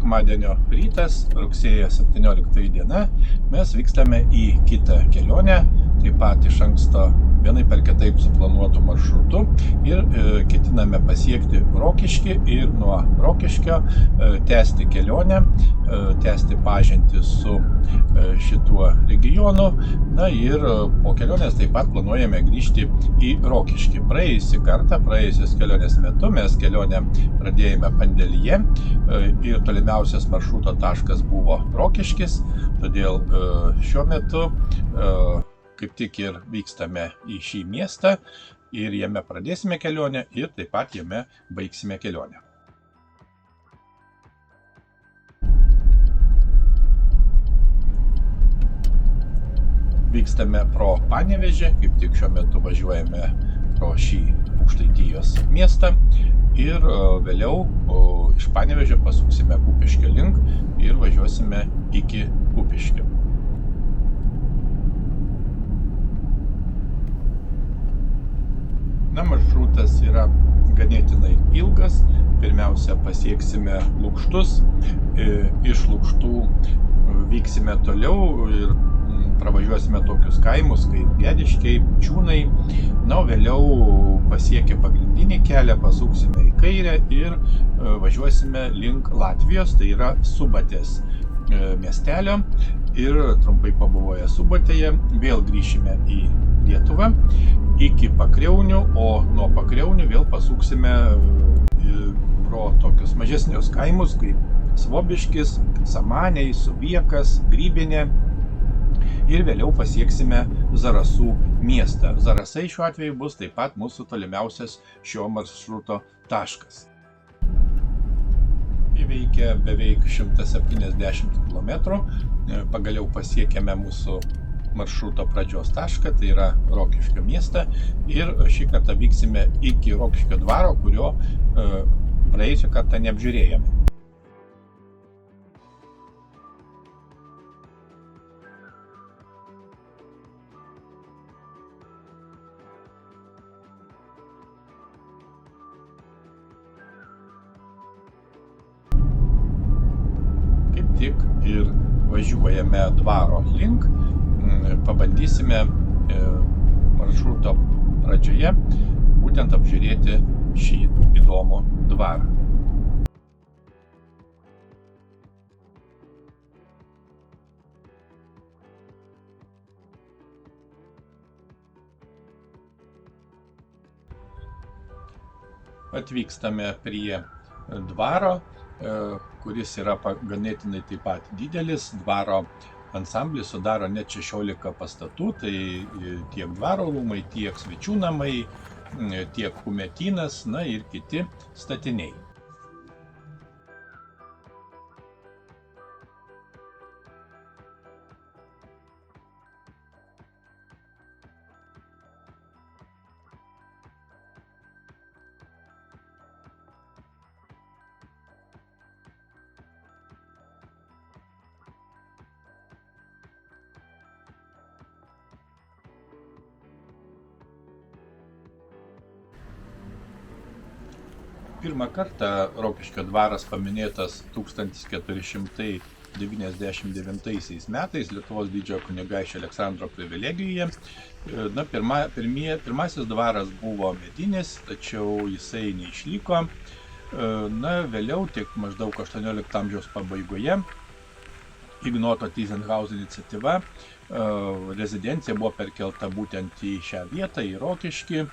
sekmadienio rytas, rugsėjo 17 diena, mes vykstame į kitą kelionę, taip pat iš anksto vienaip ar kitaip suplanuotų maršrutų ir ketiname pasiekti Rokiškį ir nuo Rokiškio tęsti kelionę, tęsti pažintį su šituo regionu. Na ir po kelionės taip pat planuojame grįžti į Rokiškį. Praėjusios kelionės metu mes kelionę pradėjome Pandėlyje ir tolimiausias maršruto taškas buvo Rokiškis, todėl šiuo metu kaip tik ir vykstame į šį miestą ir jame pradėsime kelionę ir taip pat jame baigsime kelionę. Vykstame pro Panevėžį, kaip tik šiuo metu važiuojame pro šį Aukštaitijos miestą ir vėliau iš Panevėžio pasuksime Kupiškio link ir važiuosime iki Kupiškio. Na, maršrutas yra ganėtinai ilgas. Pirmiausia, pasieksime Lukštus, iš Lukštų vyksime toliau ir pravažiuosime tokius kaimus kaip Gediškiai, Čiūnai. Na, o vėliau pasiekę pagrindinį kelią pasuksime į kairę ir važiuosime link Latvijos, tai yra Subatės miestelio. Ir trumpai pabuvoję Subatėje vėl grįšime į Lietuvą iki Pakriaunių, o nuo Pakriaunių vėl pasuksime pro tokius mažesnius kaimus kaip Svobiškis, Samaniai, Suviekas, Grybinė ir vėliau pasieksime Zarasų miestą. Zarasai šiuo atveju bus taip pat mūsų tolimiausias šio maršruto taškas. Įveikę beveik 170 km, pagaliau pasiekėme mūsų maršruto pradžios tašką, tai yra Rokiškio miestą ir šį kartą vyksime iki Rokiškio dvaro, kurio praėjusią kartą neapžiūrėjome. Kaip tik ir važiuojame dvaro link. Pabandysime maršruto pradžioje būtent apžiūrėti šį įdomų dvarą. Atvykstame prie dvaro, kuris yra ganėtinai taip pat didelis. Dvaro ansamblį sudaro net 16 pastatų, tai tiek dvaro rūmai, tiek svečių namai, tiek kumetynas, na ir kiti statiniai. Pirmą kartą Rokiškio dvaras paminėtas 1499 metais Lietuvos didžiojo kunigaikščio Aleksandro privilegijoje. Na, pirmasis dvaras buvo medinis, tačiau jisai neišliko. Na, vėliau, tik maždaug 18 amžiaus pabaigoje, Ignoto Tyzenhauzio iniciatyva, rezidencija buvo perkelta būtent į šią vietą, į Rokiškį,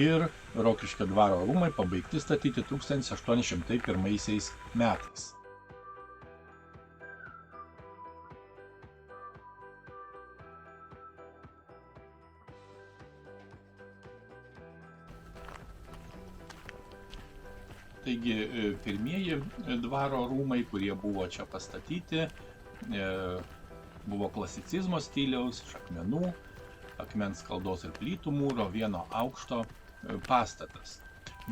ir Rokiškio dvaro rūmai pabaigti statyti 1801 metais. Taigi pirmieji dvaro rūmai, kurie buvo čia pastatyti, buvo klasicizmo stiliaus, iš akmenų, akmens skaldos ir plytų mūro, vieno aukšto pastatas.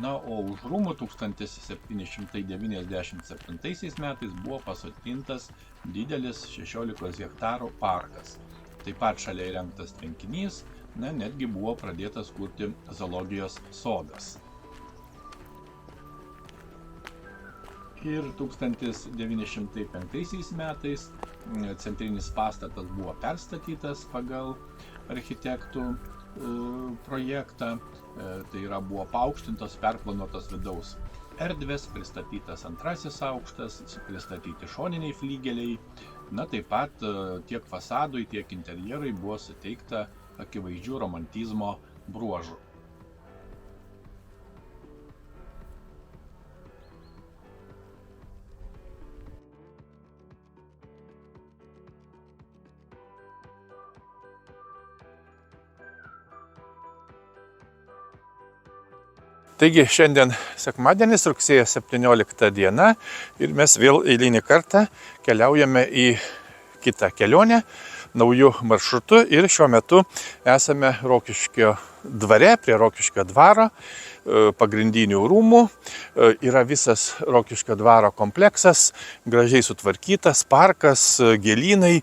Na, o už rūmų 1797 metais buvo pasodintas didelis 16 hektarų parkas. Taip pat šalia įrengtas tvenkinys, na, netgi buvo pradėtas kurti zoologijos sodas. Ir 1905 metais centrinis pastatas buvo perstatytas pagal architektų projektą, tai yra buvo paaukštintos, perplanuotos vidaus erdvės, pristatytas antrasis aukštas, pristatyti šoniniai flygeliai, na taip pat tiek fasadui, tiek interjerui buvo suteikta akivaizdžių romantizmo bruožų. Taigi šiandien sekmadienis, rugsėjo 17 diena ir mes vėl eilinį kartą keliaujame į kitą kelionę naujų maršrutų ir šiuo metu esame Rokiškio dvare, prie Rokiškio dvaro, pagrindinių rūmų. Yra visas Rokiškio dvaro kompleksas, gražiai sutvarkytas, parkas, gėlynai,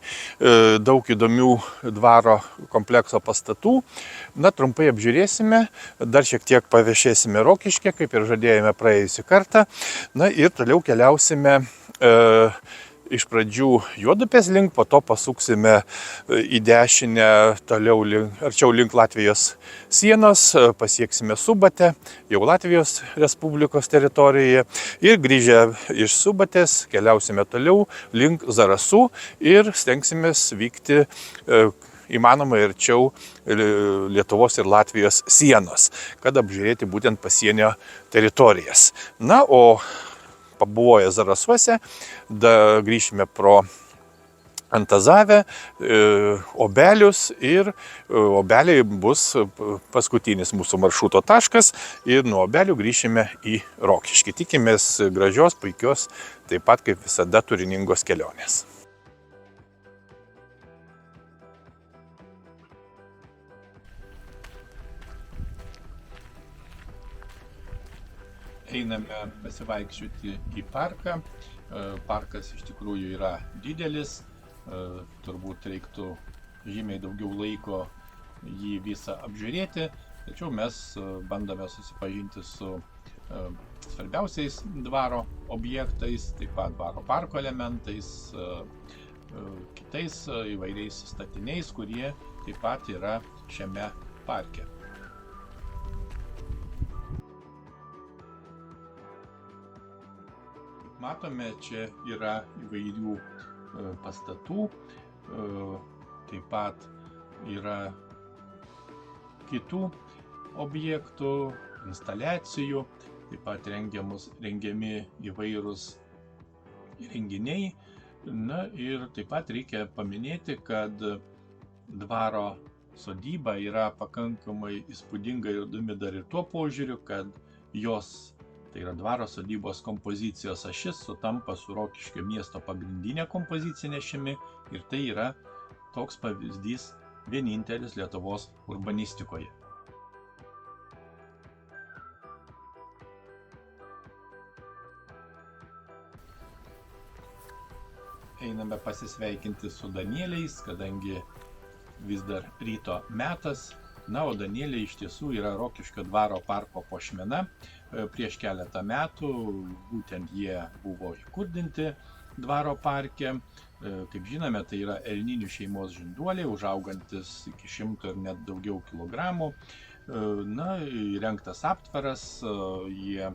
daug įdomių dvaro komplekso pastatų. Na, trumpai apžiūrėsime, dar šiek tiek paviešėsime Rokiškę, kaip ir žadėjome praėjusį kartą. Na ir toliau keliausime iš pradžių Juodupės link, po to pasuksime į dešinę toliau arčiau link Latvijos sienos, pasieksime Subatę, jau Latvijos Respublikos teritorijoje ir grįžę iš Subatės keliausime toliau link Zarasų ir stengsimės vykti įmanomai arčiau Lietuvos ir Latvijos sienos, kad apžiūrėti būtent pasienio teritorijas. Na, o pabuvoję Zarasuose, grįšime pro Antazavę, Obelius ir Obeliai bus paskutinis mūsų maršruto taškas ir nuo Obelių grįšime į Rokiškį. Tikimės gražios, puikios, taip pat kaip visada turiningos kelionės. Einame pasivaikščioti į parką. Parkas iš tikrųjų yra didelis, turbūt reiktų žymiai daugiau laiko jį visą apžiūrėti, tačiau mes bandome susipažinti su svarbiausiais dvaro objektais, taip pat dvaro parko elementais, kitais įvairiais statiniais, kurie taip pat yra šiame parke. Matome, čia yra įvairių pastatų, taip pat yra kitų objektų, instaliacijų, taip pat rengiami įvairūs renginiai. Na ir taip pat reikia paminėti, kad dvaro sodyba yra pakankamai įspūdinga ir įdomi dar ir tuo požiūriu, kad jos, tai yra dvaro sodybos kompozicijos ašis, sutampa su Rokiškio miesto pagrindinė kompozicinė ašimi ir tai yra toks pavyzdys vienintelis Lietuvos urbanistikoje. Einame pasisveikinti su Danieliais, kadangi vis dar ryto metas. Na, o Danieliai iš tiesų yra Rokiškio dvaro parko puošmena. Prieš keletą metų būtent jie buvo įkurdinti dvaro parke. Kaip žinome, tai yra elninių šeimos žinduoliai, užaugantis iki 100 ir net daugiau kilogramų. Na, įrengtas aptvaras, jie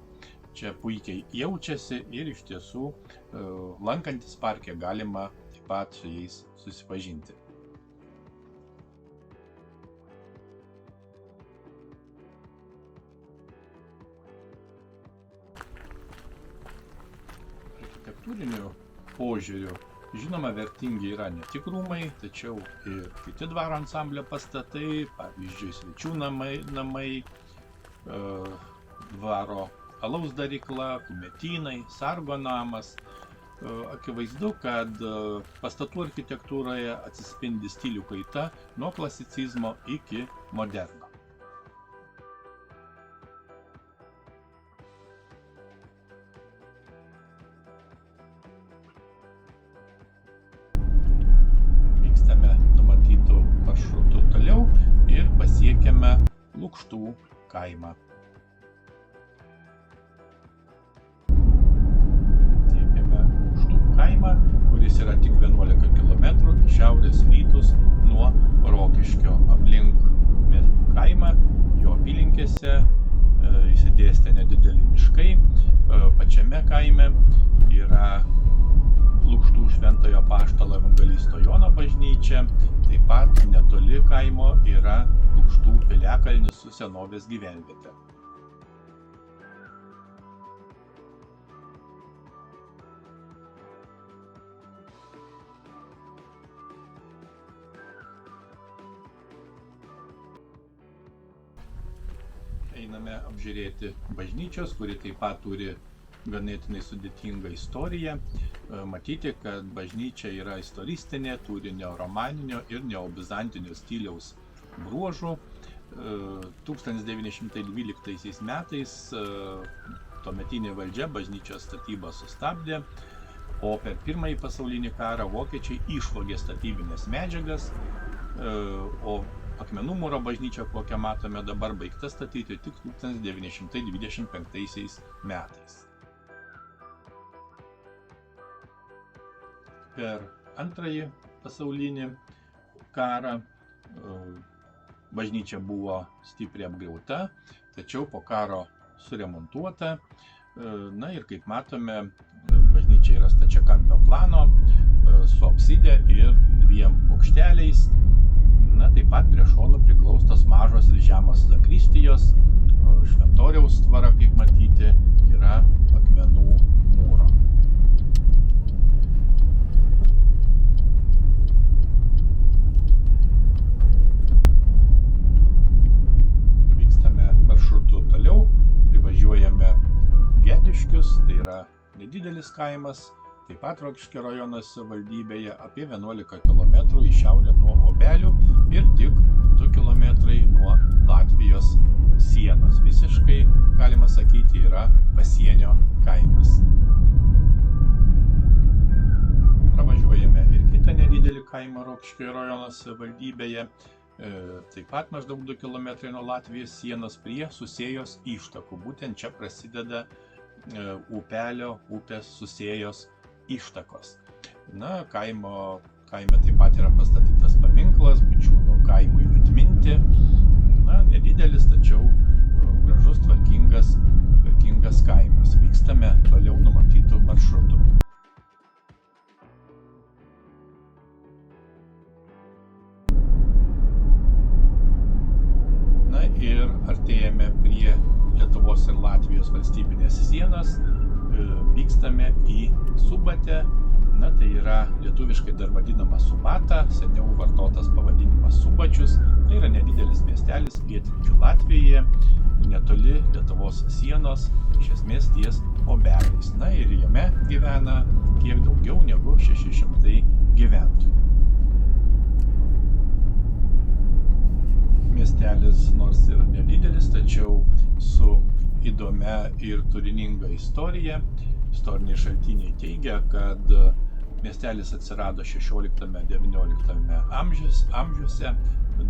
čia puikiai jaučiasi ir iš tiesų lankantis parke galima taip pat su jais susipažinti. Architektūriniu požiūriu, žinoma, vertingi yra ne tik rūmai, tačiau ir kiti dvaro ansamblio pastatai, pavyzdžiui, svečių namai, dvaro alaus darykla, kumetynai, sargo namas. Akivaizdu, kad pastatų architektūroje atsispindi stilių kaita nuo klasicizmo iki moderno. Vykstame numatytų maršrutų toliau ir pasiekiame Lukštų kaimą. kaimą, kuris yra tik 11 km į šiaurės rytus nuo Rokiškio. Aplink kaimą, jo apylinkėse įsidėstę nedideli miškai. Pačiame kaime yra Lukštų Šventojo Apaštalo evangelisto Jono bažnyčia. Taip pat netoli kaimo yra Lukštų piliakalnis su senovės gyvenviete. Einame apžiūrėti bažnyčios, kuri taip pat turi ganėtinai sudėtingą istoriją. Matyti, kad bažnyčia yra istoristinė, turi neoromaninio ir neobizantinio stiliaus bruožų. 1912 metais tuometinė valdžia bažnyčios statybą sustabdė, o per Pirmąjį pasaulinį karą vokiečiai išvogė statybinės medžiagas, o Akmenų mūro bažnyčia, kokią matome dabar, baigta statyti tik 1925 metais. Per Antrąjį pasaulinį karą bažnyčia buvo stipriai apgriauta, tačiau po karo suremontuota. Na ir kaip matome, bažnyčia yra stačiakampio plano su apside ir 2 bokšteliais. Na, taip pat prie šonų priglaustos mažos ir žemos zakristijos, šventoriaus tvara, kaip matyti, yra Akmenų mūro. Vykstame maršrutu toliau, privažiuojame Gediškius, tai yra nedidelis kaimas, taip pat Rokiškio rajono savivaldybėje, apie 11 km į šiaurę nuo Obelių ir tik 2 km nuo Latvijos sienos. Visiškai, galima sakyti, yra pasienio kaimas. Pravažiuojame ir kitą nedidelį kaimą Rokiškio rajono savivaldybėje, taip pat maždaug 2 km nuo Latvijos sienos prie Susėjos ištakų. Būtent čia prasideda upės Susėjos ištakos. Na, kaime taip pat yra pastatytas paminklas Bučiūnų kaimui atminti. Na, nedidelis, tačiau gražus, tvarkingas kaimas. Vykstame toliau numatytų maršrutų. Na ir artėjame prie Lietuvos ir Latvijos valstybinės sienos. Vykstame į Subatę. Na, tai yra lietuviškai dar vadinama Subata, seniau vartotas pavadinimas Subačius. Tai yra nedidelis miestelis pietryčių Latvijoje, netoli Lietuvos sienos, iš esmės ties Obeliais. Na ir jame gyvena kiek daugiau negu 600 gyventojų. Miestelis nors ir nedidelis, tačiau su įdomia ir turininga istorija. Istoriniai šaltiniai teigia, kad miestelis atsirado 16–19 amžiuose,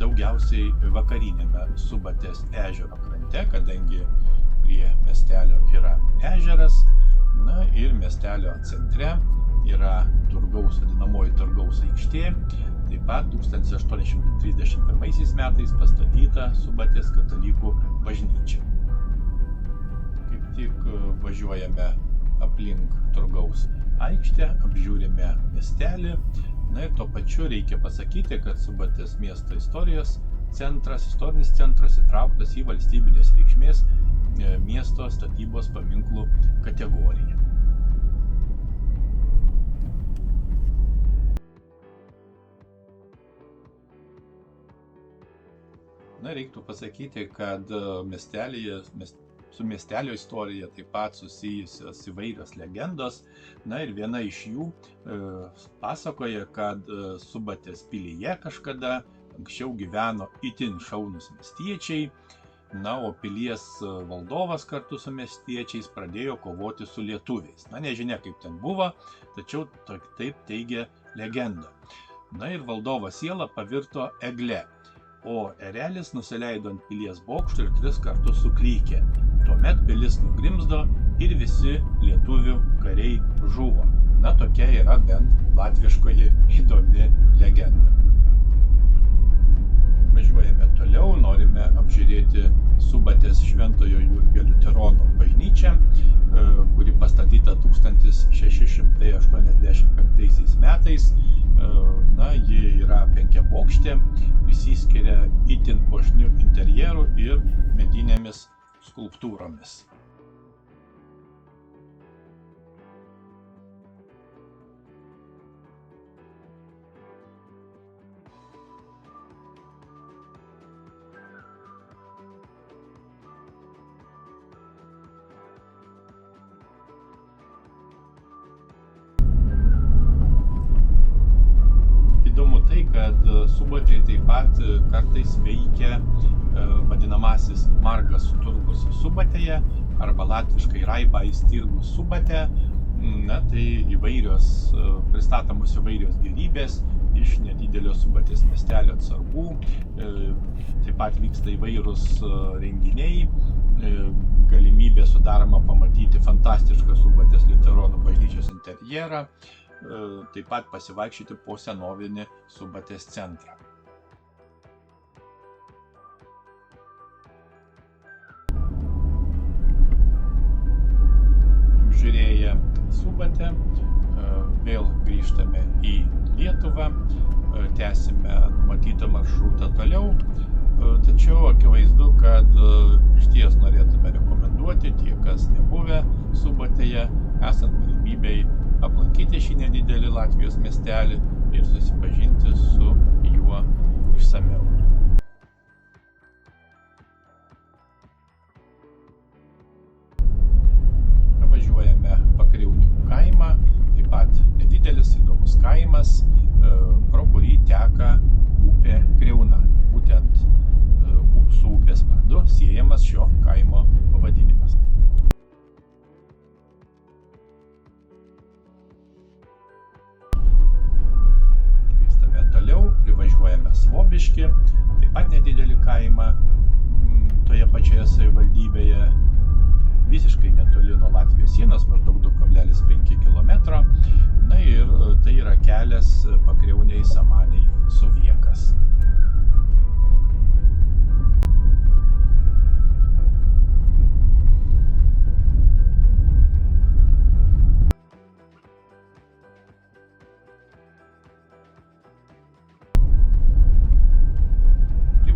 daugiausiai vakarinėme Subatės ežero krante, kadangi prie miestelio yra ežeras. Na ir miestelio centre yra vadinamoji Turgaus aikštė. Taip pat 1831 metais pastatyta Subatės katalikų bažnyčia. Kaip tik važiuojame aplink Turgaus aikštę, apžiūrime miestelį. Na ir tuo pačiu reikia pasakyti, kad Subatės miesto istorinis centras įtrauktas į valstybinės reikšmės miesto statybos paminklų kategoriją. Na, reiktų pasakyti, kad su miestelio istorija taip pat susijusios įvairios legendos. Na ir viena iš jų pasakoja, kad Subatės pilyje kažkada anksčiau gyveno itin šaunūs miestiečiai. Na, o pilies valdovas kartu su miestiečiais pradėjo kovoti su lietuviais. Na, nežinia kaip ten buvo, tačiau taip teigia legenda. Na ir valdovo siela pavirto egle, o erelis nusileido ant pilies bokšto ir 3 kartus suklykė. Tuomet pilis nugrimzdo ir visi lietuvių kariai žuvo. Na, tokia yra bent latviškoji įdomi legenda. Važiuojame toliau, norime apžiūrėti Subatės Šventojo Jurgio liuteronų bažnyčią, kuri pastatyta 1685 metais. Na, ji yra penkiabokštė, išsiskiria itin puošniu interjeru ir medinėmis skulptūromis. Įdomu tai, kad Subatėje taip pat kartais veikia vadinamasis margas turgus Subatėje arba latviškai Raibais tirgus Subatė. Na, tai pristatomos įvairios gėrybės iš nedidelio Subatės miestelio atsargų. Taip pat vyksta įvairūs renginiai, galimybė sudaroma pamatyti fantastišką Subatės liuteronų bažnyčios interjerą, taip pat pasivaikščioti po senovinį Subatės centrą. Apžiūrėję Subatę, vėl grįžtame į Lietuvą, tęsime numatytą maršrutą toliau, tačiau akivaizdu, kad išties norėtume rekomenduoti tie, kas nebuvę Subatėje, esant galimybei aplankyti šį nedidelį Latvijos miestelį ir susipažinti su juo išsamiau. Važiuojame Pakriaunių kaimą, taip pat nedidelis įdomus kaimas, pro kurį teka upė Kriauna. Būtent su upės vardu siejamas šio kaimo pavadinimas. Toliau privažiuojame Svobiškį, taip pat nedidelį kaimą toje pačioje savivaldybėje, visiškai netoli nuo Latvijos sienos, maždaug 2,5 km. Na ir tai yra kelias Pakriauniai Samaniai Suviekas.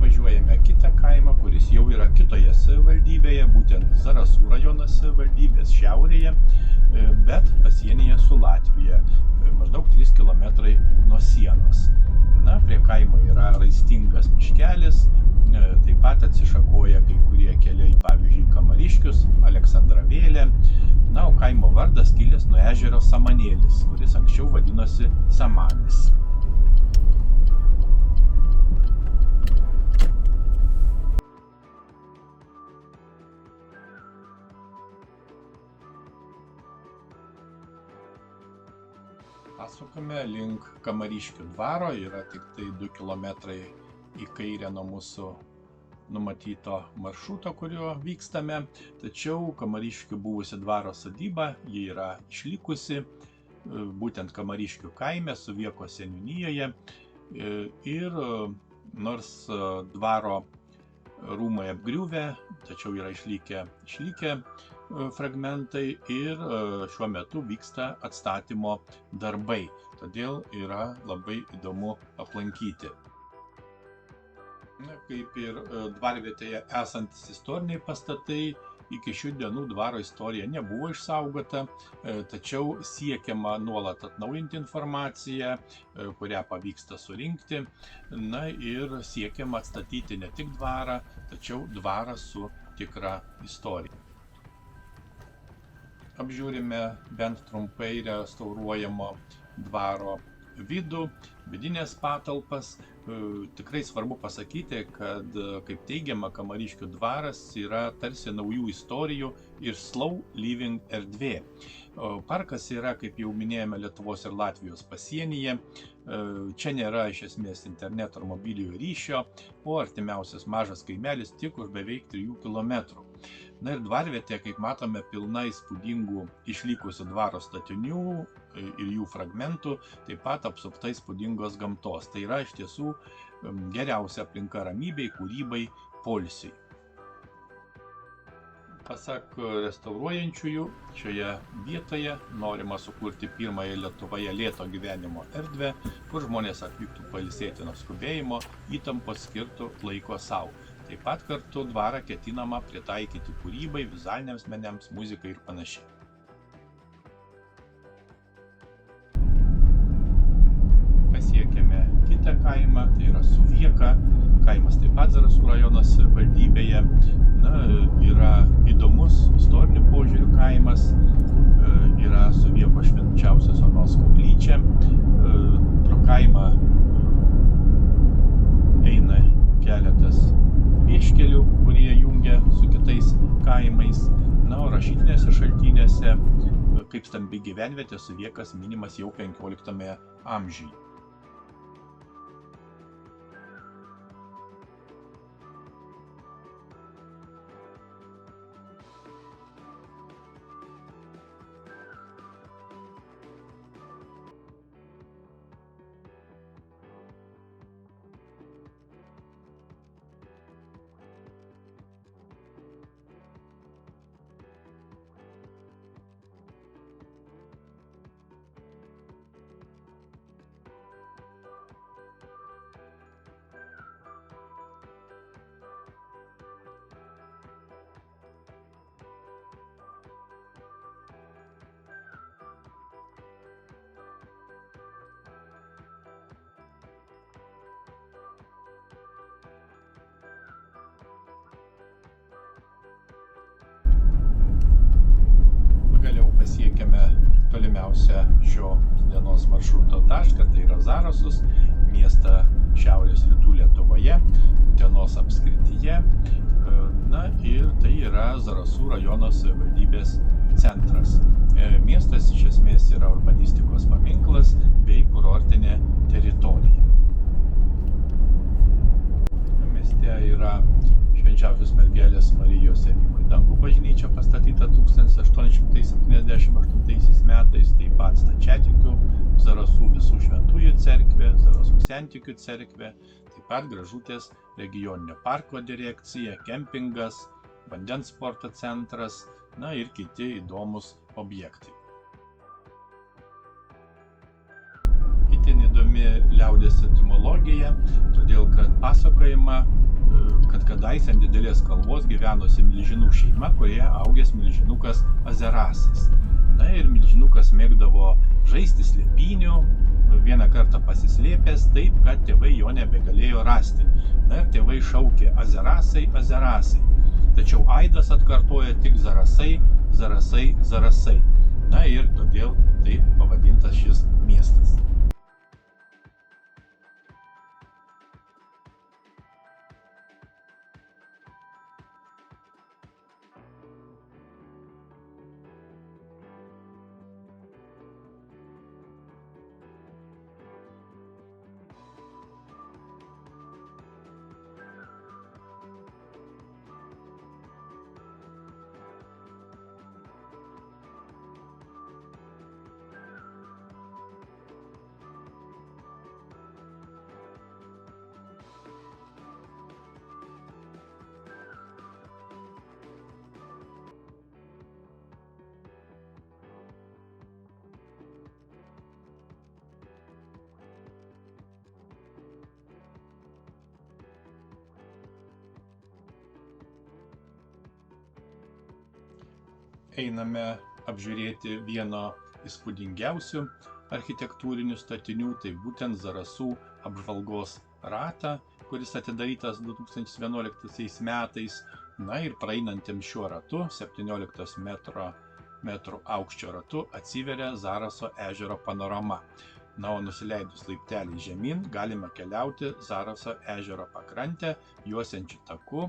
Važiuojame kitą kaimą, kuris jau yra kitoje savivaldybėje, būtent Zarasų rajono savivaldybės šiaurėje, bet pasienyje su Latvija, maždaug 3 km nuo sienos. Na, prie kaimo yra raistingas miškelis, taip pat atsišakoja kai kurie keliai, pavyzdžiui, Kamariškius, Aleksandravėlė. Na, o kaimo vardas kilęs nuo ežero Samanėlis, kuris anksčiau vadinosi Samanis. Pasukame link Kamariškių dvaro, yra tik tai 2 km į kairę nuo mūsų numatyto maršruto, kuriuo vykstame. Tačiau Kamariškių buvusi dvaro sodyba, ji yra išlikusi būtent Kamariškių kaime, Suvieko seniūnijoje. Ir nors dvaro rūmai apgriuvę, tačiau yra išlikę fragmentai ir šiuo metu vyksta atstatymo darbai, todėl yra labai įdomu aplankyti. Kaip ir dvarvietėje esantis istoriniai pastatai, iki šių dienų dvaro istorija nebuvo išsaugota, tačiau siekiama nuolat atnaujinti informaciją, kurią pavyksta surinkti, na ir siekiama atstatyti ne tik dvarą, tačiau dvarą su tikra istorija. Apžiūrime bent trumpai restauruojamo dvaro vidų, vidinės patalpas. Tikrai svarbu pasakyti, kad, kaip teigiama, Kamariškių dvaras yra tarsi naujų istorijų ir slow living erdvė. Parkas yra, kaip jau minėjome, Lietuvos ir Latvijos pasienyje. Čia nėra iš esmės interneto ar mobiliojo ryšio, o artimiausias mažas kaimelis tik už beveik 3 km. Na ir dvarvietė, kaip matome, pilna įspūdingų išlikusių dvaro statinių ir jų fragmentų, taip pat apsupta įspūdingos gamtos. Tai yra iš tiesų geriausia aplinka ramybei, kūrybai, poilsiui. Pasak restauruojančiųjų, šioje vietoje norima sukurti pirmąją Lietuvoje lėto gyvenimo erdvę, kur žmonės atvyktų pailsėti nuo skubėjimo, įtampos, skirtų laiko savo. Taip pat kartu dvarą ketinama pritaikyti kūrybai, vizualiniams menėms, muzikai ir panašiai. Pasiekėme kitą kaimą, tai yra Suvieka. Kaimas taip pat Zarasų rajono savivaldybėje. Yra įdomus istorinių požiūrių kaimas, yra Suviekos švenčiausios Onos koplyčia. Pro kaimą eina keletas vieškelių, kurie jungia su kitais kaimais. O rašytinėse šaltinėse kaip stambi gyvenvietė Suviekas minimas jau 15 amžiuje. Pagaliau pasiekėme tolimiausią šio dienos maršruto tašką, tai yra Zarasus, miestą šiaurės rytų Lietuvoje, Utenos apskrityje. Ir tai yra Zarasų rajono savivaldybės centras. Miestas iš esmės yra urbanistikos paminklas bei kurortinė teritorija. Mieste yra Švenčiausios Mergelės Marijos ėmimo į dangų bažnyčia, pastatyta 1878 metais, taip pat stačiatikių, Zarasų visų šventųjų cerkvė, Zarasų sentikių cerkvė, taip pat Gražutės regioninio parko direkcija, kempingas, vandens sporto centras, ir kiti įdomus objektai. Itin įdomi liaudies etimologija, todėl kad pasakojama, kad kadaise ant didelės kalvos gyvenosi milžinų šeima, kurioje augęs milžinukas Azerasas. Ir milžinukas mėgdavo žaisti slėpynių, vieną kartą pasislėpęs taip, kad tėvai jo nebegalėjo rasti. Ir tėvai šaukė Azerasai, Azerasai. Tačiau aidas atkartoja tik Zarasai, Zarasai, Zarasai. Ir todėl taip pavadintas šis miestas. Einame apžiūrėti vieno įspūdingiausių architektūrinių statinių, tai būtent Zarasų apžvalgos ratą, kuris atidarytas 2011 metais. Ir praeinantiems šiuo ratu, 17 metrų aukščio ratu, atsiveria Zaraso ežero panorama. O nusileidus laiptelį žemyn galime keliauti Zaraso ežero pakrantę, juosiančiu taku,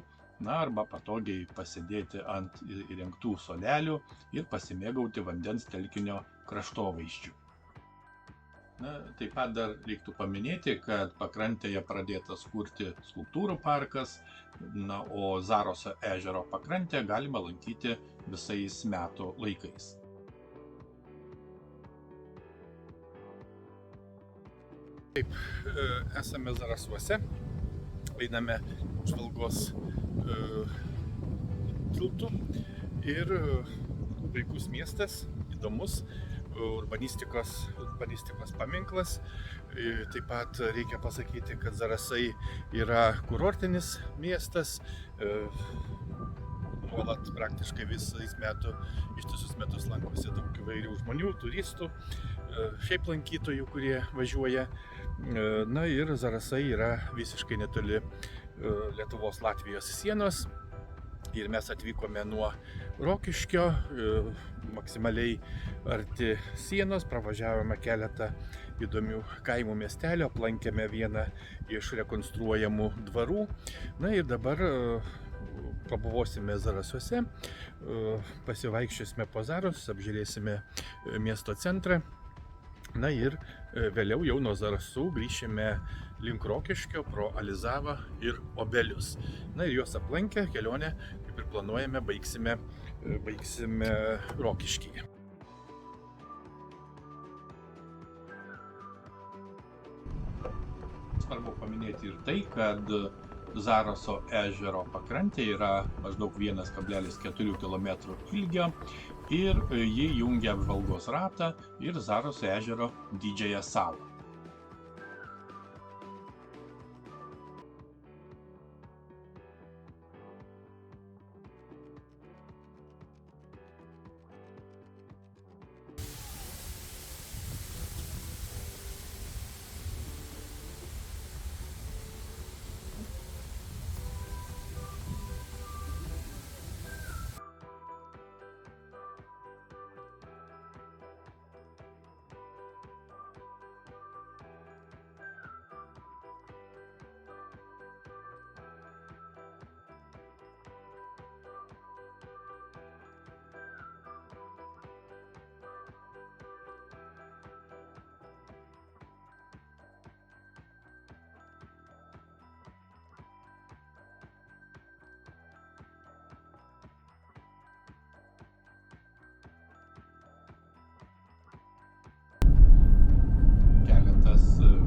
arba patogiai pasėdėti ant įrengtų suolelių ir pasimėgauti vandens telkinio kraštovaizdžiu. Taip pat dar reiktų paminėti, kad pakrantėje pradėtas kurti skulptūrų parkas, o Zaraso ežero pakrantę galima lankyti visais metų laikais. Taip, esame Zarasuose, einame Žvalgos tiltu ir puikus miestas, įdomus, urbanistikos paminklas. Taip pat reikia pasakyti, kad Zarasai yra kurortinis miestas, nuolat praktiškai ištisus metus lankosi daug įvairių žmonių, turistų, šiaip lankytojų, kurie važiuoja. Ir Zarasai yra visiškai netoli Lietuvos-Latvijos sienos. Ir mes atvykome nuo Rokiškio, maksimaliai arti sienos, pravažiavome keletą įdomių kaimų miestelio, aplankėme vieną iš rekonstruojamų dvarų. Ir dabar pabuvosime Zarasuose, pasivaikščiosime po Zarasus, apžiūrėsime miesto centrą. Ir vėliau jau nuo Zarasų grįšime link Rokiškio pro Alizavą ir Obelius. Ir juos aplankę kelionę, kaip ir planuojame, baigsime Rokiškyje. Svarbu paminėti ir tai, kad Zaraso ežero pakrantė yra maždaug 1,4 km ilgio ir ji jungia Apžvalgos ratą ir Zaraso ežero didžiąją salą.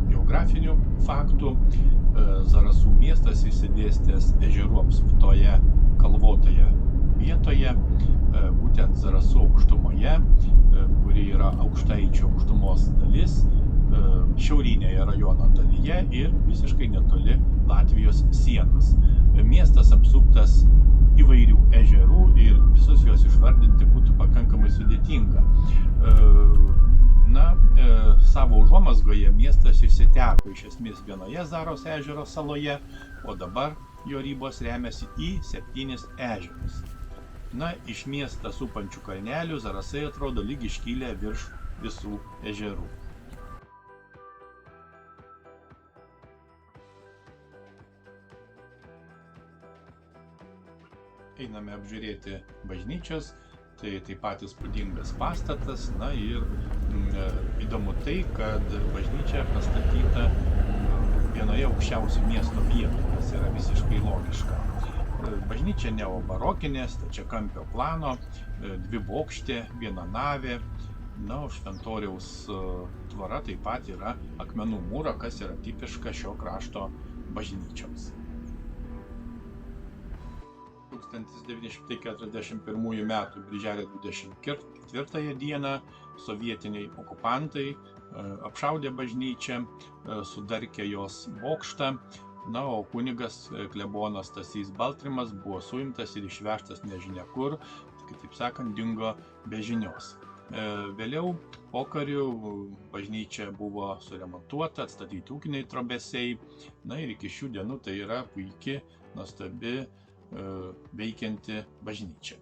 Geografinių faktų. Zarasų miestas išsidėstęs ežerų apsuptoje kalvotoje vietoje, būtent Zarasų aukštumoje, kuri yra Aukštaičių aukštumos dalis, šiaurinėje rajono dalyje ir visiškai netoli Latvijos sienos. Miestas apsuptas įvairių ežerų ir visus juos išvardinti būtų pakankamai sudėtinga. Savo užuomazgoje miestas išsiteko iš esmės vienoje Zaros ežero saloje, o dabar jo ribos remiasi į 7 ežerus. Iš miestą supančių kalnelių Zarasai atrodo lyg iškilę virš visų ežerų. Einame apžiūrėti bažnyčios. Tai taip pat įspūdingas pastatas, ir įdomu tai, kad bažnyčia pastatyta vienoje aukščiausių miesto vietų, kas yra visiškai logiška. Bažnyčia neobarokinė, stačiakampio plano, 2 bokštė, 1 navė, o šventoriaus tvora taip pat yra akmenų mūro, kas yra tipiška šio krašto bažnyčioms. 1941 m. birželio 24 dieną sovietiniai okupantai apšaudė bažnyčią, sudarkė jos bokštą, o kunigas klebonas Stasys Baltrimas buvo suimtas ir išvežtas nežinia kur, kitaip sakant, dingo be žinios. Vėliau pokariu bažnyčia buvo suremontuota, atstatyti ūkiniai trobesiai, ir iki šių dienų tai yra puiki, nuostabi veikianti bažnyčia.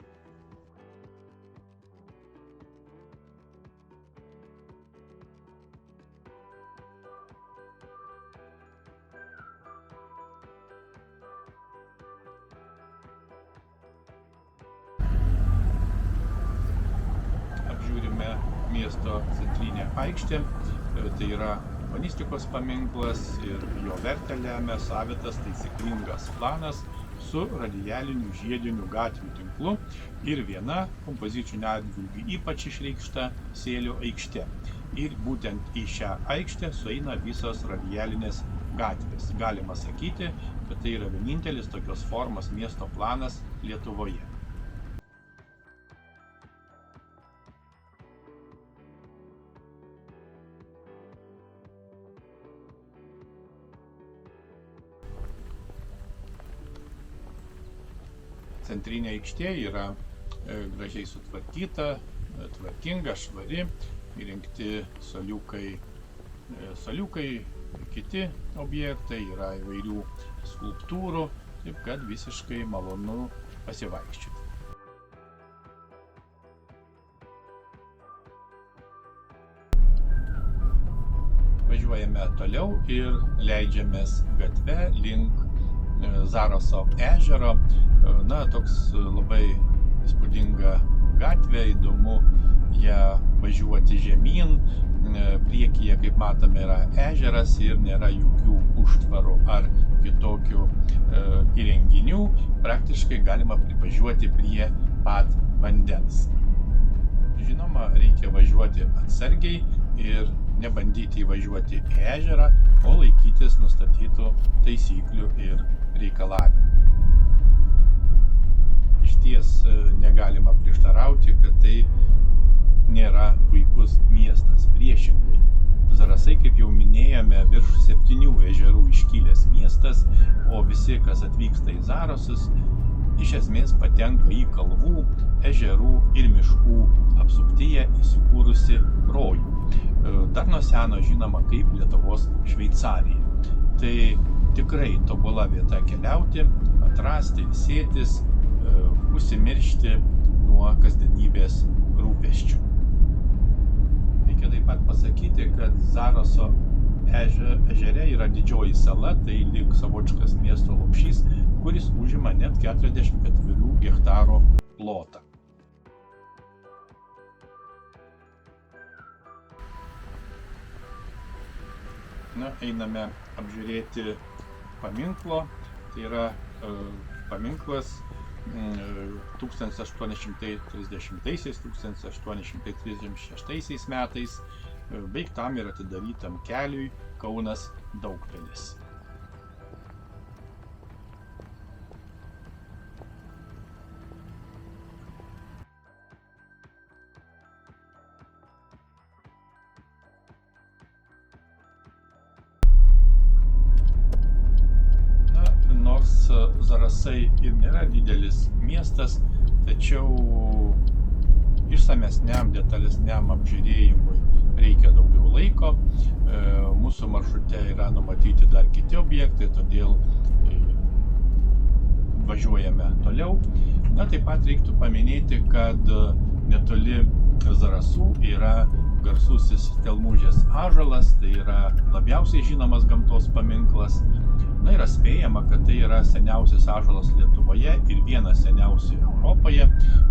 Apžiūrime miesto centrinė aikštė. Tai yra urbanistikos paminklas ir jo vertę lemia savitas taisyklingas planas su radialiniu žiediniu gatvių tinklu ir viena kompoziciniu atžvilgiu ypač išreikšta Sėlio aikšte. Ir būtent į šią aikštę sueina visos radialinės gatvės. Galima sakyti, kad tai yra vienintelis tokios formos miesto planas Lietuvoje. Centrinė aikštė yra gražiai sutvarkyta, tvarkinga, švari, įrengti suoliukai, kiti objektai, yra įvairių skulptūrų, taip kad visiškai malonu pasivaikščioti. Važiuojame toliau ir leidžiamės gatve link Zaraso ežero. Na, toks labai įspūdinga gatvė, įdomu ją važiuoti žemyn. Priekyje, kaip matome, yra ežeras ir nėra jokių užtvarų ar kitokių įrenginių. Praktiškai galima privažiuoti prie pat vandens. Žinoma, reikia važiuoti atsargiai ir nebandyti įvažiuoti į ežerą, o laikytis nustatytų taisyklių ir reikalavimų. Išties negalima prieštarauti, kad tai nėra puikus miestas. Priešingai, Zarasai, kaip jau minėjome, virš 7 ežerų iškilęs miestas, o visi, kas atvyksta į Zarasus, iš esmės patenka į kalvų, ežerų ir miškų apsuptyje įsikūrusi rojų. Dar nuo seno žinoma kaip Lietuvos Šveicarija. Tai tikrai tobula vieta keliauti, atrasti, ilsėtis, užsimiršti nuo kasdienybės rūpesčių. Reikia taip pat pasakyti, kad Zaraso ežere yra didžioji sala, tai lyg savotiškas miesto lopšys, kuris užima net 44 hektarų plotą. Na, einame apžiūrėti paminklo. Tai yra paminklas 1830-1836 metais baigtam ir atidarytam keliui Kaunas-Daugpilis. Zarasai ir nėra didelis miestas, tačiau išsamesniam, detalesniam apžiūrėjimui reikia daugiau laiko. Mūsų maršrute yra numatyti dar kiti objektai, todėl važiuojame toliau. Na, taip pat reiktų paminėti, kad netoli Zarasų yra garsusis Stelmužės ąžuolas, tai yra labiausiai žinomas gamtos paminklas. Na, yra spėjama, kad tai yra seniausias ąžuolas Lietuvoje ir vienas seniausių Europoje,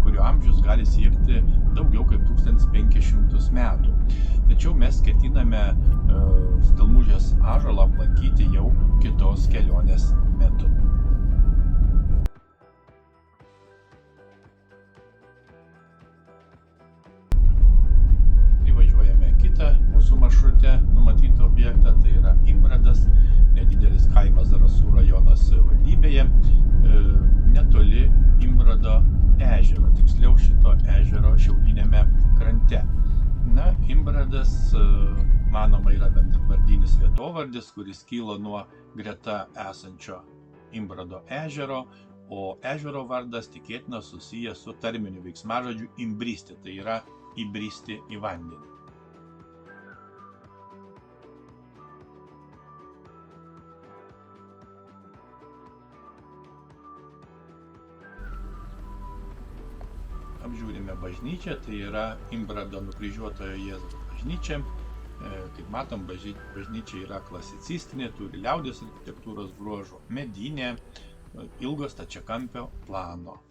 kurio amžius gali siekti daugiau kaip 1500 metų. Tačiau mes ketiname Stelmužės ąžuolą aplankyti jau kitos kelionės metu. Mūsų maršrute numatytą objektą, tai yra Imbradas, nedidelis kaimas Zarasų rajono savivaldybėje, netoli Imbrado ežero, tiksliau šito ežero šiauriniame krante. Na, Imbradas, manoma, yra bendravardinis vietovardis, kuris kilo nuo greta esančio Imbrado ežero, o ežero vardas tikėtina susijęs su tarminiu veiksmažodžiu imbristi, tai yra įbristi į vandenį. Apžiūrime bažnyčią, tai yra Imbrado nukryžiuotojo Jėzaus bažnyčia. Kaip matom, bažnyčia yra klasicistinė, turi liaudies architektūros bruožų, medinė, ilgo stačiakampio plano.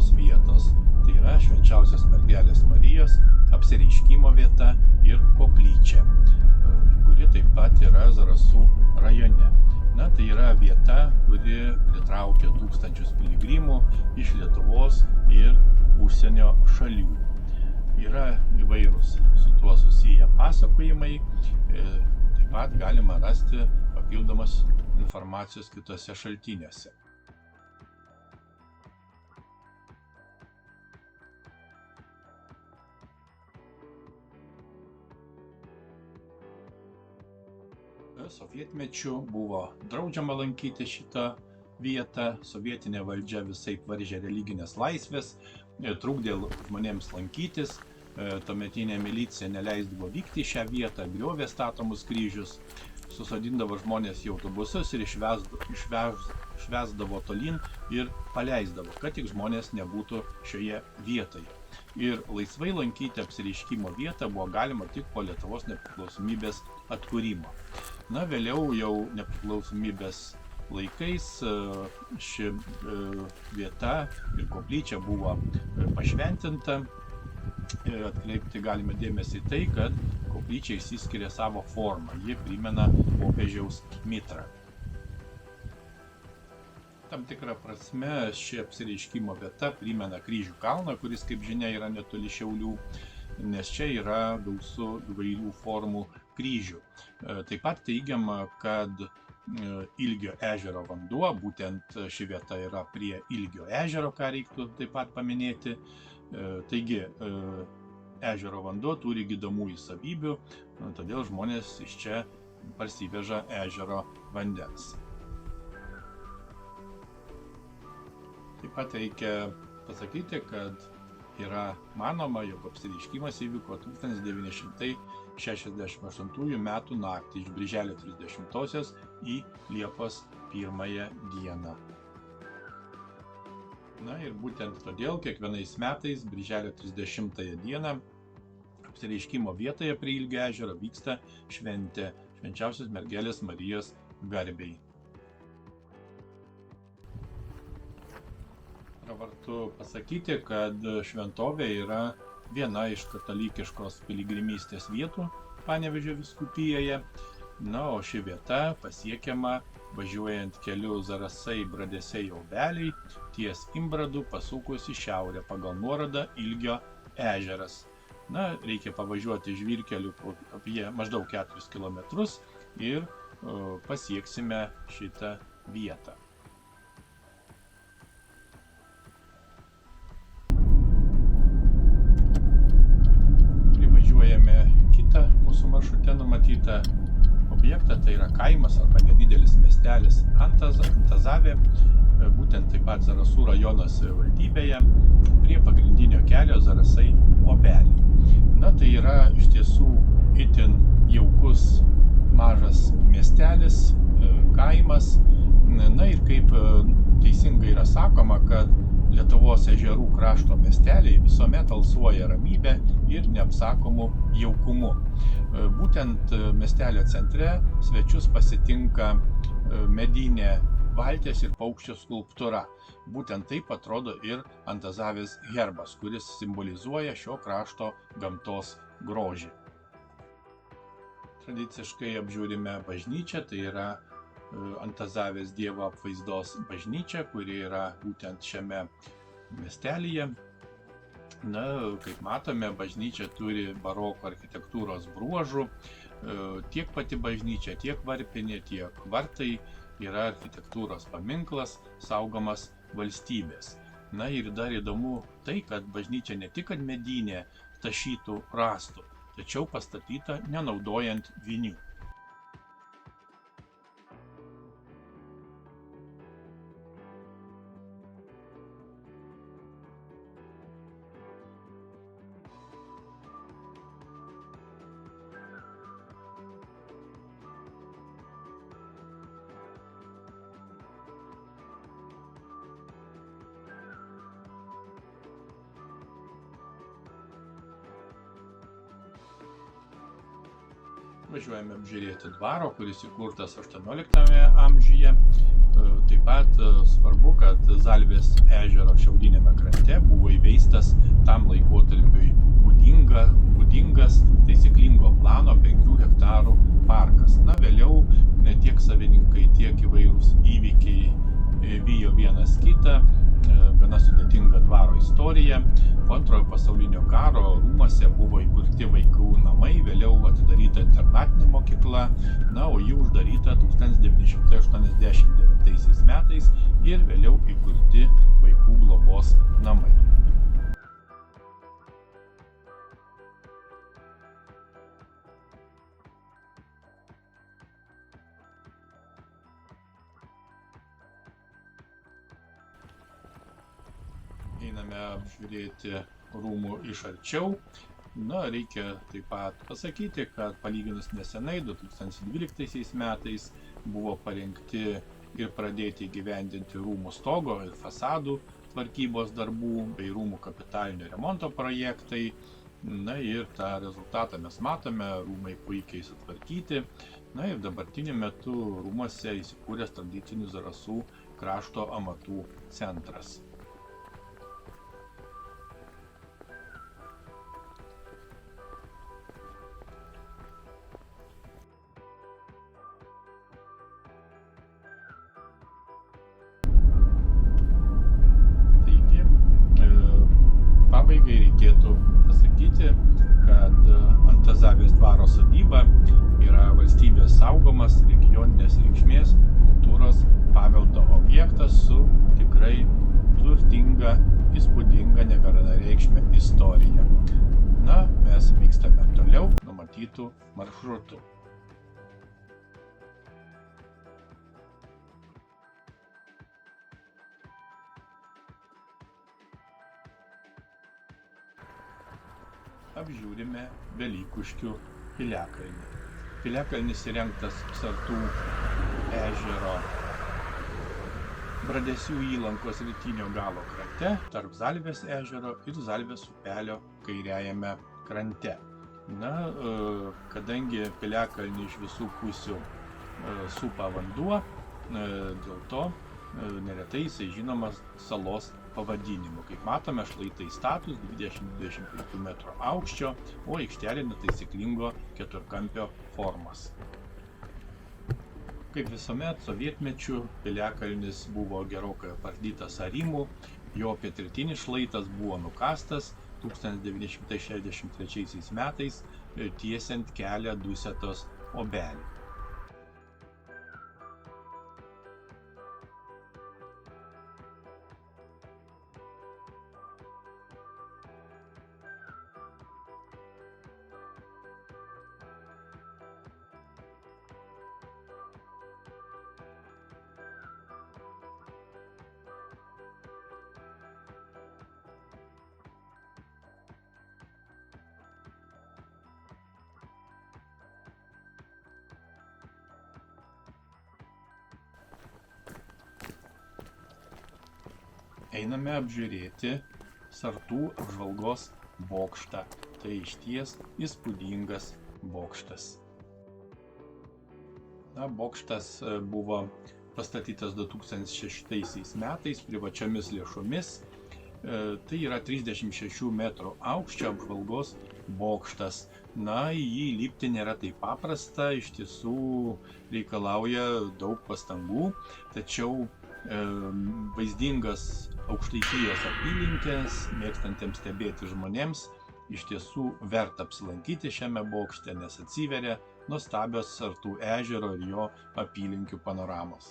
šios vietos. Tai yra Švenčiausios mergelės Marijos apsireiškimo vieta ir koplyčia, kuri taip pat yra Zarasų rajone. Na, tai yra vieta, kuri pritraukia tūkstančius piligrimų iš Lietuvos ir užsienio šalių. Yra įvairūs su tuo susiję pasakojimai, taip pat galima rasti papildomas informacijos kitose šaltiniuose. Sovietmečiu buvo draudžiama lankyti šitą vietą, sovietinė valdžia visaip varžė religinės laisvės, trukdė žmonėms lankytis, tuometinė milicija neleisdavo vykti į šią vietą, griovė statomus kryžius, susodindavo žmonės į autobusus ir išvesdavo tolyn ir paleisdavo, kad tik žmonės nebūtų šioje vietoje. Ir laisvai lankyti apsireiškimo vietą buvo galima tik po Lietuvos nepriklausomybės atkūrimo. Na, vėliau jau nepriklausomybės laikais ši vieta ir koplyčia buvo pašventinta. Atkreipti galime dėmesį į tai, kad koplyčia išsiskiria savo formą. Ji primena popiežiaus mitrą. Tam tikrą prasme ši apsireiškimo vieta primena Kryžių kalną, kuris, kaip žinia, yra netoli Šiaulių, nes čia yra gausu įvairių formų kryžių. Taip pat teigiama, kad Ilgio ežero vanduo, būtent ši vieta yra prie Ilgio ežero, ką reiktų taip pat paminėti. Taigi, ežero vanduo turi gydomųjų savybių, todėl žmonės iš čia parsiveža ežero vandens. Taip pat reikia pasakyti, kad yra manoma, jog apsireiškimas įvyko 1968 metų naktį iš birželio 30-osios į Liepos 1 dieną. Na ir būtent todėl kiekvienais metais birželio 30 dieną apsireiškimo vietoje prie Ilgio ežero vyksta šventė Švenčiausios mergelės Marijos garbei. Pravartu pasakyti, kad šventovė yra viena iš katalikiškos piligrimystės vietų Panevėžio vyskupijoje. Na, o ši vieta pasiekiama važiuojant keliu Zarasai-Bradesiai-Obeliai ties Imbradu pasukus į šiaurę pagal nuorodą Ilgio ežeras. Na, reikia pavažiuoti žvyrkeliu apie maždaug 4 km ir pasieksime šitą vietą. Kitą mūsų maršrute numatytą objektą, tai yra kaimas arba nedidelis miestelis Antazavė, būtent taip pat Zarasų rajono savivaldybėje, prie pagrindinio kelio Zarasai-Obeliai. Na, tai yra iš tiesų itin jaukus mažas miestelis, kaimas. Na ir kaip teisingai yra sakoma, kad Lietuvos ežerų krašto miesteliai visuomet alsuoja ramybė ir neapsakomu jaukumu. Būtent miestelio centre svečius pasitinka medinė valties ir paukščio skulptūra. Būtent taip atrodo ir Antazavės herbas, kuris simbolizuoja šio krašto gamtos grožį. Tradiciškai apžiūrime bažnyčią, tai yra Antazavės Dievo apvaizdos bažnyčia, kuri yra būtent šiame miestelyje. Na, kaip matome, bažnyčia turi baroko architektūros bruožų. Tiek pati bažnyčia, tiek varpinė, tiek vartai yra architektūros paminklas, saugomas valstybės. Na ir dar įdomu tai, kad bažnyčia ne tik medinė tašytų rąstų, tačiau pastatyta nenaudojant vinių. Važiuojame apžiūrėti dvaro, kuris įkurtas 18 amžiuje. Taip pat svarbu, kad Zalvės ežero šiaurinėme krante buvo įveistas tam laikotarpiui būdingas taisyklingo plano 5 hektarų parkas. Vėliau tiek savininkai, tiek įvairūs įvykiai vijo vienas kitą, gana sudėtinga dvaro istorija. Po Antrojo pasaulinio karo rūmuose buvo įkurti vaikų namai, vėliau atidaryta internatinė mokykla, o ji uždaryta 1989 metais ir vėliau įkurti vaikų globos namai. Einame apžiūrėti rūmų iš arčiau. Reikia taip pat pasakyti, kad palyginus nesenai, 2012 metais, buvo parengti ir pradėti įgyvendinti rūmų stogo ir fasadų tvarkybos darbų bei rūmų kapitalinio remonto projektai. Ir tą rezultatą mes matome, rūmai puikiai sutvarkyti. Ir dabartiniu metu rūmuose įsikūręs tradicinių Zarasų krašto amatų centras. Pabaigai reikėtų pasakyti, kad Antazavės dvaro sodyba yra valstybės saugomas regioninės reikšmės kultūros paveldo objektas su tikrai turtinga, įspūdinga, nevienareikšme istorija. Mes vykstame toliau numatytų maršrutų. Apžiūrime Velykuškių piliakalnį. Piliakalnis įrengtas Sartų ežero Bradesių įlankos rytinio galo krante, tarp Zalvės ežero ir Zalvės upelio kairiajame krante. Kadangi piliakalnį iš visų pusių supa vanduo, dėl to neretai jisai žinomas salos pavadinimu. Kaip matome, šlaitai statūs 20-25 metrų aukščio, o aikštelė netaisyklingo keturkampio formos. Kaip visuomet, sovietmečiu piliakalnis buvo gerokai apardytas arimų, jo pietrytinis šlaitas buvo nukastas 1963 metais, tiesiant kelią Dusetos obelį. Einame apžiūrėti Sartų apžvalgos bokštą. Tai išties įspūdingas bokštas. Bokštas buvo pastatytas 2006 metais privačiomis lėšomis. Tai yra 36 metrų aukščio apžvalgos bokštas. Į jį lipti nėra taip paprasta, iš tiesų reikalauja daug pastangų, tačiau vaizdingas Aukštaitijos apylinkės, mėgstantiems stebėti žmonėms, iš tiesų verta apsilankyti šiame bokšte, nes atsiveria nuostabios Sartų ežero ir jo apylinkių panoramos.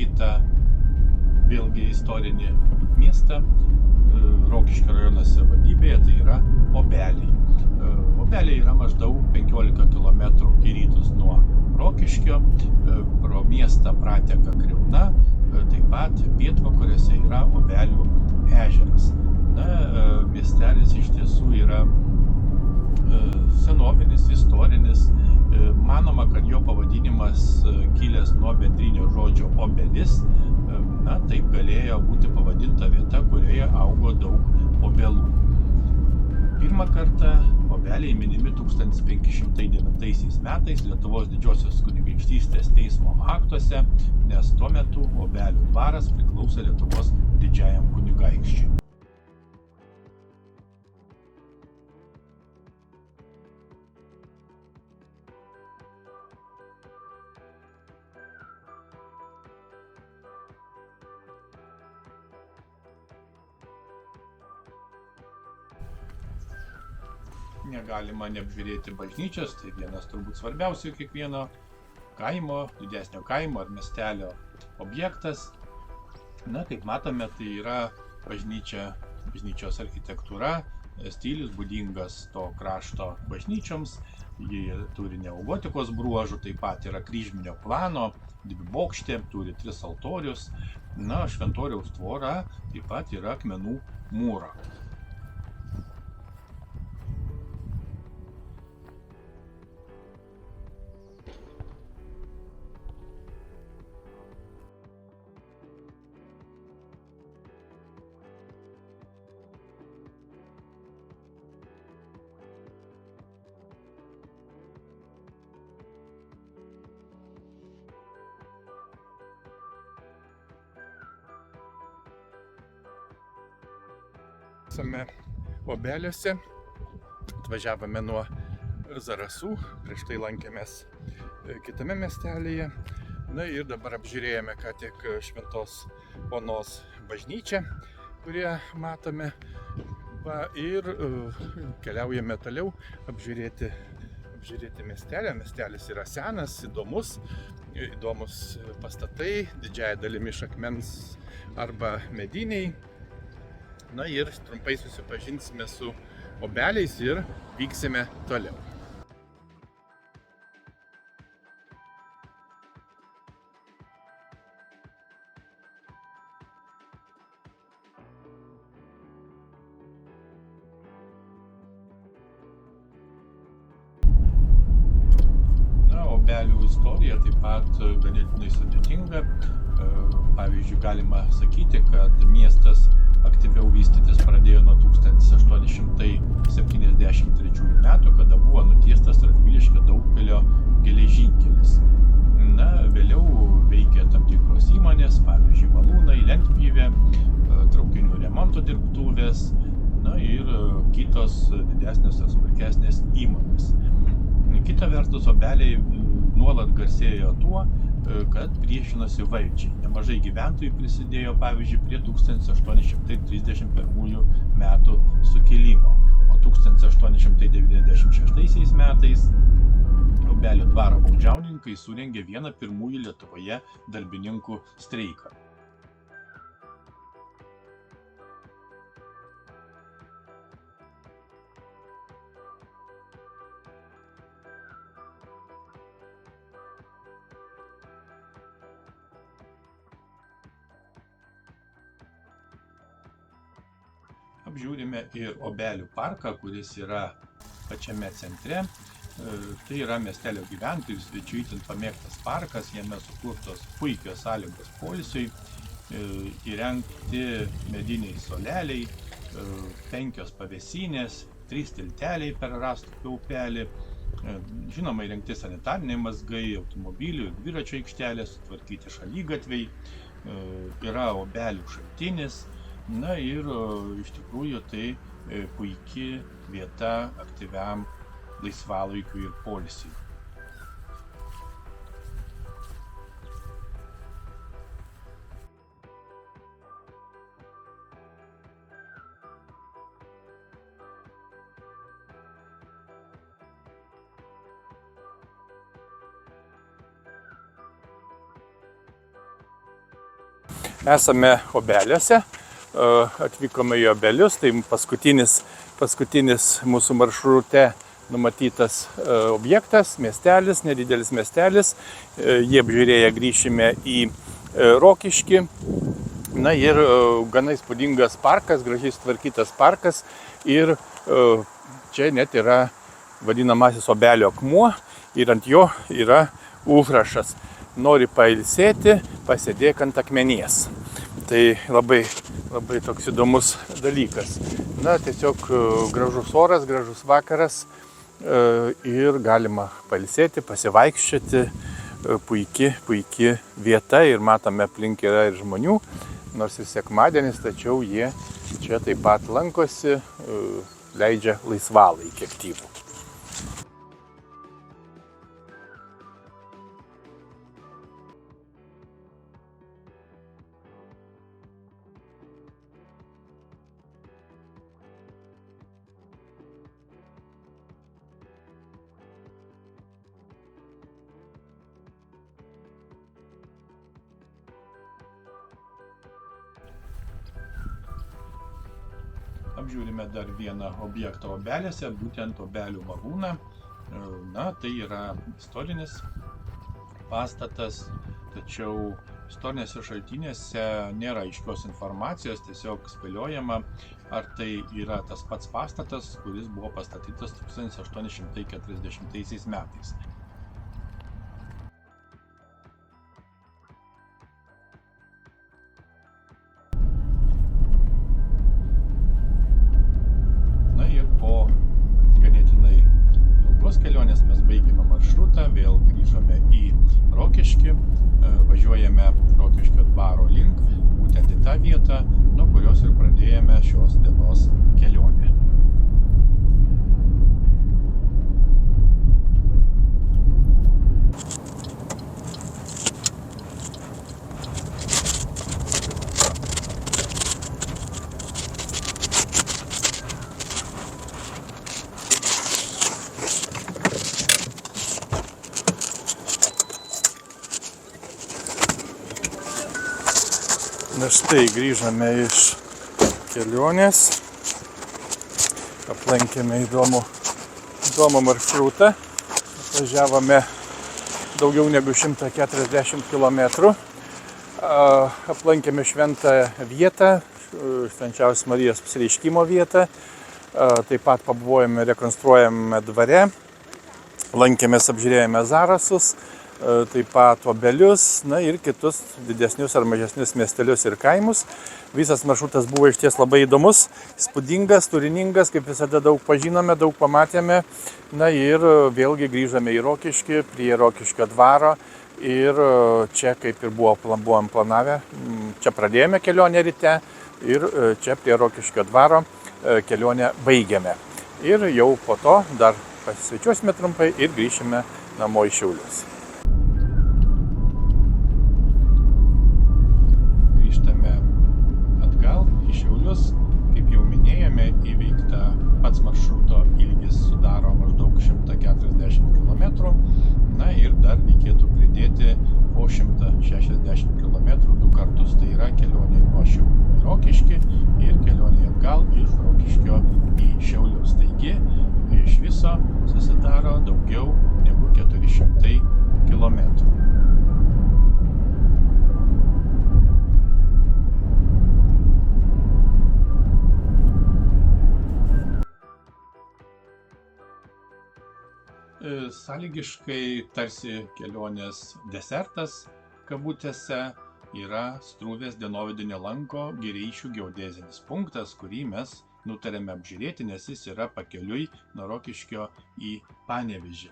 Kitą vėlgi istorinį miestą Rokiškio rajono savivaldybėje, tai yra Obeliai. Obeliai yra maždaug 15 km į rytus nuo Rokiškio, pro miestą prateka Kriauna, taip pat pietvakariuose yra Obelių ežeras. Miestelis iš tiesų yra senovinis, istorinis. Manoma, kad jo pavadinimas kilęs nuo bendrinio žodžio obelis. Taip galėjo būti pavadinta vieta, kurioje augo daug obelų. Pirmą kartą obeliai minimi 1509 metais Lietuvos Didžiosios kunigaikštystės teismo aktuose, nes tuo metu Obelių dvaras priklausė Lietuvos didžiajam kunigaikščiui. Negalima neapžiūrėti bažnyčios, tai vienas turbūt svarbiausių kiekvieno kaimo, didesnio kaimo ar miestelio objektas. Kaip matome, tai yra bažnyčios architektūra, stilius būdingas to krašto bažnyčioms. Ji turi neogotikos bruožų, taip pat yra kryžminio plano, dvibokštė, turi 3 altorius. Šventoriaus tvora taip pat yra akmenų mūro. Esame Obeliuose, atvažiavome nuo Zarasų, prieš tai lankėmės kitame miestelyje. Ir dabar apžiūrėjome ką tik Šventos Onos bažnyčią, kurią matome. Ir keliaujame toliau apžiūrėti miestelį. Miestelis yra senas, įdomus pastatai, didžiąja dalimi iš akmens arba mediniai. Ir trumpai susipažinsime su obeliais ir vyksime toliau. Obelių istorija taip pat ganėtinai sudėtinga. Pavyzdžiui, galima sakyti, kad miestas aktyviau vystytis pradėjo nuo 1873 metų, kada buvo nutiestas Radviliškio Daugpilio geležinkelis. Vėliau veikė tam tikros įmonės, pavyzdžiui, malūnai, lentpjūvė, traukinių remonto dirbtuvės, ir kitos didesnės ar smulkesnės įmonės. Kita vertus, obeliai nuolat garsėjo tuo, kad priešinosi valdžiai. Nemažai gyventojų prisidėjo, pavyzdžiui, prie 1831 metų sukilimo, o 1896 metais Obelių dvaro baudžiauninkai surengė vieną pirmųjų Lietuvoje darbininkų streiką. Apžiūrime ir Obelių parką, kuris yra pačiame centre. Tai yra miestelio gyventojų ir svečių itin pamėgtas parkas, jame sukurtos puikios sąlygos poilsiui, įrengti mediniai suoleliai, 5 pavėsinės, 3 tilteliai per Rastupio upelį, žinoma įrengti sanitariniai mazgai, automobilių ir dviračio aikštelės, sutvarkyti šaligatviai, yra Obelių šaltinis. Ir iš tikrųjų tai puikia vieta aktyviam laisvalaikiui ir poilsiui. Esame Obeliuose. Atvykome į Obelius, tai paskutinis mūsų maršrute numatytas objektas, miestelis, nedidelis miestelis. Jį apžiūrėję grįšime į Rokiškį. Na ir gana įspūdingas parkas, gražiai sutvarkytas parkas ir čia net yra vadinamasis Obelio akmuo ir ant jo yra užrašas: nori pailsėti, pasėdėk ant akmenies. Tai labai toks įdomus dalykas. Na, tiesiog gražus oras, gražus vakaras ir galima pailsėti, pasivaikščioti. Puiki vieta ir matome aplink yra ir žmonių, nors ir sekmadienis, tačiau jie čia taip pat lankosi, leidžia laisvalaikį aktyvų. Apžiūrime dar vieną objektą Obeliuose, būtent Obelių malūną. Na, tai yra istorinis pastatas, tačiau istorinėse šaltinėse nėra aiškios informacijos, tiesiog spėliojama, ar tai yra tas pats pastatas, kuris buvo pastatytas 1840 metais. Kelionės mes baigėme maršrutą, vėl grįžome į Rokiškį, važiuojame Rokiškio dvaro link, būtent į tą vietą, nuo kurios ir pradėjome šios dienos kelionę. Na štai, grįžome iš kelionės, aplankėme įdomų maršrutą, važiavome daugiau negu 140 km, aplankėme šventą vietą, Švenčiausios Marijos apsireiškimo vietą, taip pat pabuvojame rekonstruojame dvare, lankėmės, apžiūrėjome Zarasus, taip pat Obelius, na ir kitus didesnius ar mažesnius miestelius ir kaimus. Visas maršrutas buvo išties labai įdomus, įspūdingas, turiningas, kaip visada daug pažinome, daug pamatėme. Na ir vėlgi grįžome į Rokiškį, prie Rokiškio dvaro ir čia, kaip ir buvom planavę, čia pradėjome kelionę ryte ir čia prie Rokiškio dvaro kelionę baigėme. Ir jau po to dar pasisvečiuosime trumpai ir grįšime namo į Šiaulius. Kaip jau minėjome, įveikta pats maršruto ilgis sudaro maždaug 140 km. Na ir dar reikėtų pridėti po 160 km 2 kartus. Tai yra kelionė nuo Šiaulių į Rokiškį ir kelionė atgal iš Rokiškio į Šiaulius. Taigi iš viso susidaro daugiau negu 400 km. Sąlygiškai tarsi kelionės desertas, kabutėse, yra Strūvės dienovidinio lanko Gireišių geodezinis punktas, kurį mes nutarėme apžiūrėti, nes jis yra pakeliui nuo Rokiškio į Panevėžį.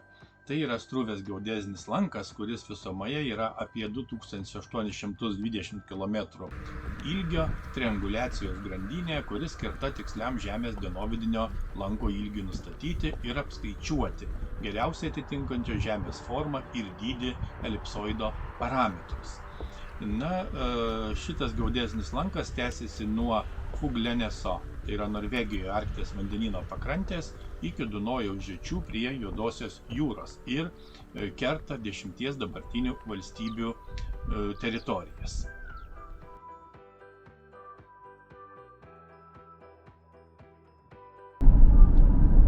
Tai yra Strūvės geodezinis lankas, kuris visumoje yra apie 2820 km ilgio trianguliacijos grandinė, kuris skirta tiksliam Žemės dienovidinio lanko ilgiui nustatyti ir apskaičiuoti, geriausiai atitinkančio Žemės formą ir dydį elipsoido parametrus. Na, šitas geodezinis lankas tęsiasi nuo Fugleneso, tai yra Norvegijoje Arkties vandenyno pakrantės, iki Dunojaus žiečių prie Juodosios jūros ir kerta 10 dabartinių valstybių teritorijas.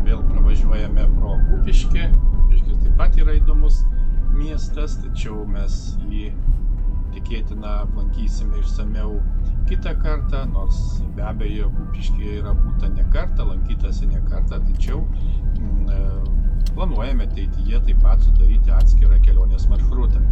Vėl pravažiuojame pro Kupiškį. Kupiškis taip pat yra įdomus miestas, tačiau mes jį tikėtina aplankysime išsamiau kitą kartą, nors be abejo Kupiškyje yra būta ne kartą, lankytasi ne kartą, tačiau planuojame ateityje taip pat sudaryti atskirą kelionės maršrutą.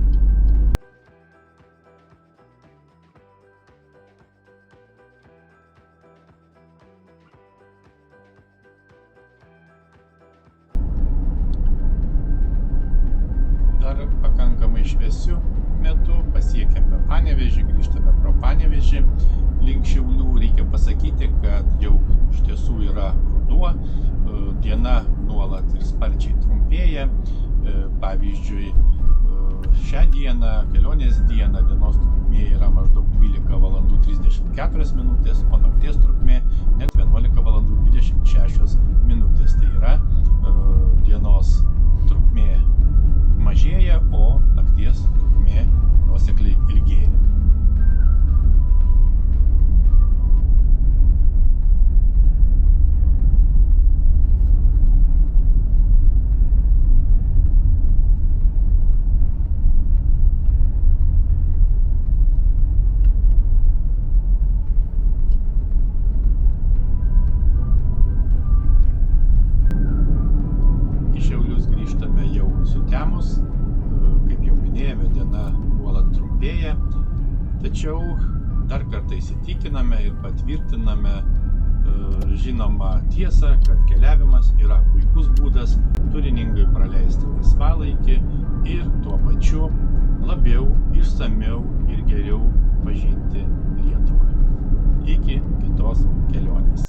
Dar pakankamai šviesiu metu pasiekėme Panevėžį, grįžtame pro Panevėžį link Šiaulių. Reikia pasakyti, kad jau iš tiesų yra ruduo, diena nuolat ir sparčiai trumpėja. Pavyzdžiui, šią dieną, kelionės dieną, dienos trukmė yra maždaug 12 valandų 34 minutės, o nakties trukmė net 11 valandų 26 minutės. Tai yra dienos trukmė mažėja, o nakties trukmė nuosekliai ilgėja. Į Šiaulius grįžtame jau sutemus, kaip jau minėjome, diena nuolat trumpėja, tačiau dar kartą įsitikiname ir patvirtiname žinomą tiesą, kad keliavimas yra puikus būdas turiningai praleisti laisvalaikį ir tuo pačiu labiau, išsamiau ir geriau pažinti Lietuvą. Iki kitos kelionės.